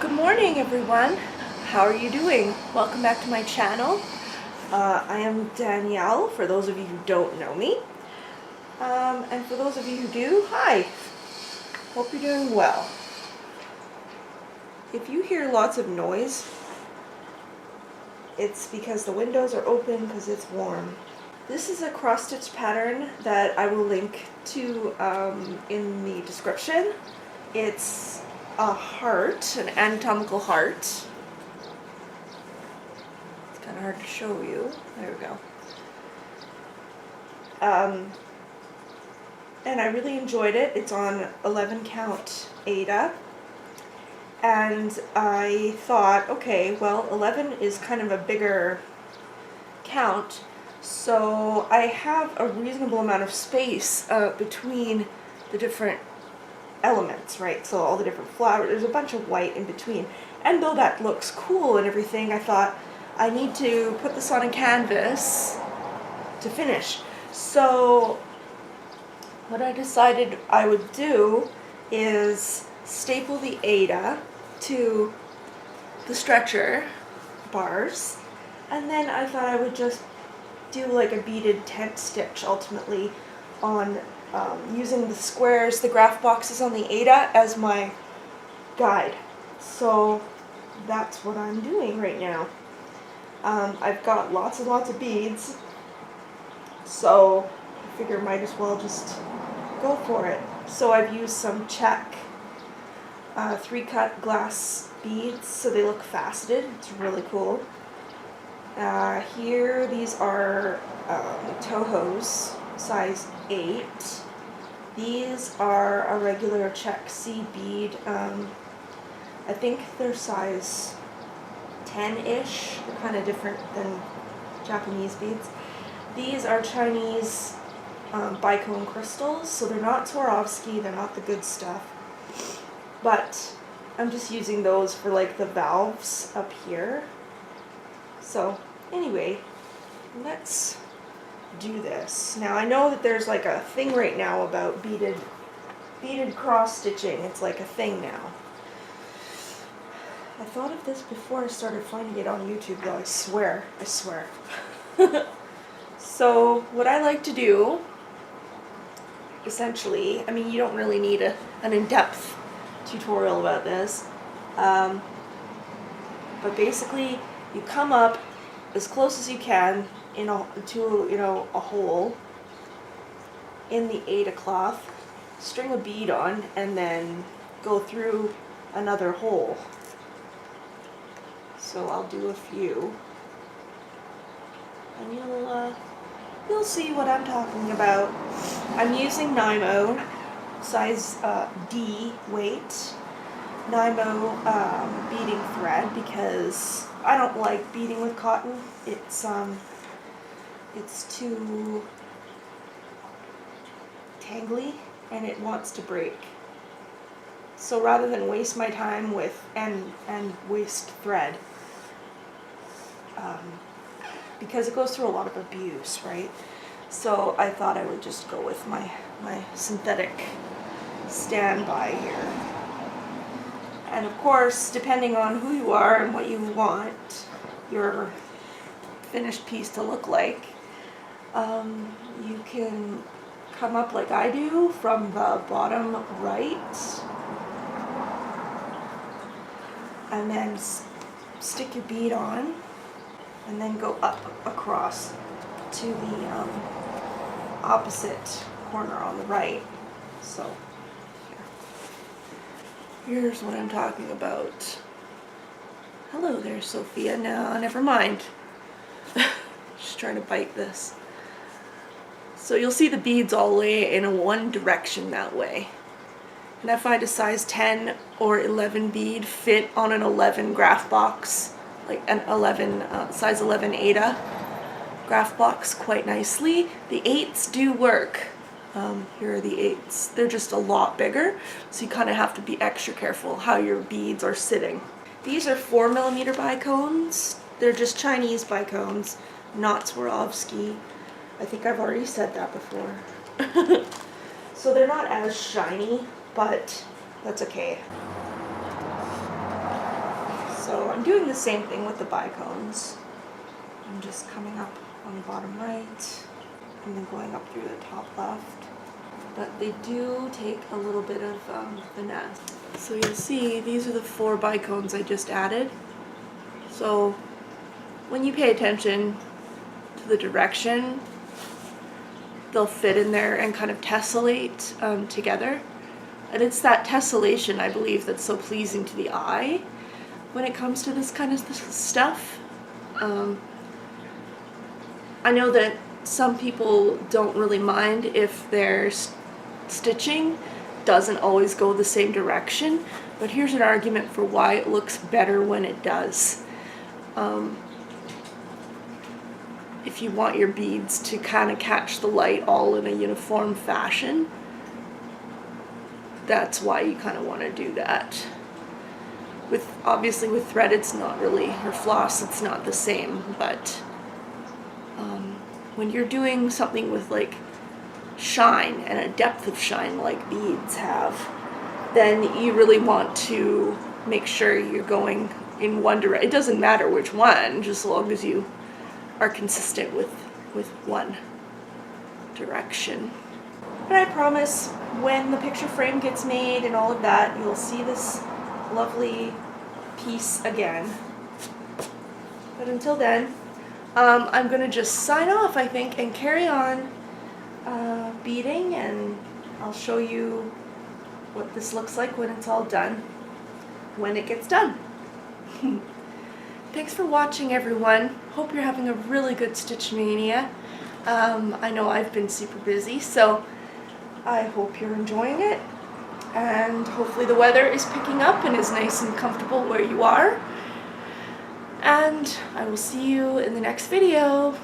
Good morning, everyone. How are you doing? Welcome back to my channel. I am Danielle, for those of you who don't know me. And for those of you who do, hi. Hope you're doing well. If you hear lots of noise, it's because the windows are open because it's warm. This is a cross-stitch pattern that I will link to in the description. It's a heart, an anatomical heart. It's kind of hard to show you. There we go. And I really enjoyed it. It's on 11 count Aida. And I thought, okay, well, 11 is kind of a bigger count, so I have a reasonable amount of space between the different elements, right? So all the different flowers, there's a bunch of white in between. And though that looks cool and everything, I thought I need to put this on a canvas to finish. So what I decided I would do is staple the Aida to the stretcher bars, and then I thought I would just do like a beaded tent stitch ultimately on using the squares, the graph boxes on the Aida as my guide. So that's what I'm doing right now. I've got lots and lots of beads, so I figure might as well just go for it. So I've used some check 3-cut glass beads, so they look faceted. It's really cool. Here, these are Toho's, size 8. These are a regular check C bead. I think they're size 10-ish. They're kind of different than Japanese beads. These are Chinese bicone crystals, so they're not Swarovski, they're not the good stuff. But I'm just using those for like the valves up here. So anyway, let's do this. Now I know that there's like a thing right now about beaded cross stitching. It's like a thing now. I thought of this before I started finding it on YouTube though, I swear. So what I like to do, essentially, I mean you don't really need an in-depth tutorial about this, but basically you come up as close as you can to a hole in the Aida cloth, string a bead on, and then go through another hole. So I'll do a few, and you'll see what I'm talking about. I'm using Nymo, size D weight, Nymo beading thread, because I don't like beading with cotton. It's too tangly and it wants to break. So rather than waste my time with and waste thread, because it goes through a lot of abuse, right? So I thought I would just go with my synthetic standby here. And of course, depending on who you are and what you want your finished piece to look like, you can come up like I do from the bottom right, and then stick your bead on, and then go up across to the opposite corner on the right. So here's what I'm talking about. Hello there, Sophia. No, never mind. Just trying to bite this. So you'll see the beads all lay in one direction that way. And I find a size 10 or 11 bead fit on an 11 graph box, like an 11 size 11 Aida graph box quite nicely. The 8s do work. Here are the 8s. They're just a lot bigger, so you kind of have to be extra careful how your beads are sitting. These are 4mm bicones. They're just Chinese bicones, not Swarovski. I think I've already said that before. So they're not as shiny, but that's okay. So I'm doing the same thing with the bicones. I'm just coming up on the bottom right and then going up through the top left. But they do take a little bit of finesse. So you'll see these are the 4 bicones I just added. So when you pay attention to the direction, they'll fit in there and kind of tessellate together. And it's that tessellation, I believe, that's so pleasing to the eye when it comes to this kind of stuff. I know that some people don't really mind if their stitching doesn't always go the same direction, but here's an argument for why it looks better when it does. If you want your beads to kind of catch the light all in a uniform fashion, that's why you kind of want to do that. Obviously with thread it's not really, or floss it's not the same, but when you're doing something with like shine and a depth of shine like beads have, then you really want to make sure you're going in one direction. It doesn't matter which one, just as long as you are consistent with one direction. And I promise when the picture frame gets made and all of that, you'll see this lovely piece again. But until then, I'm going to just sign off, I think, and carry on beading, and I'll show you what this looks like when it's all done, when it gets done. Thanks for watching, everyone. Hope you're having a really good Stitch Mania. I know I've been super busy, so I hope you're enjoying it, and hopefully the weather is picking up and is nice and comfortable where you are. And I will see you in the next video.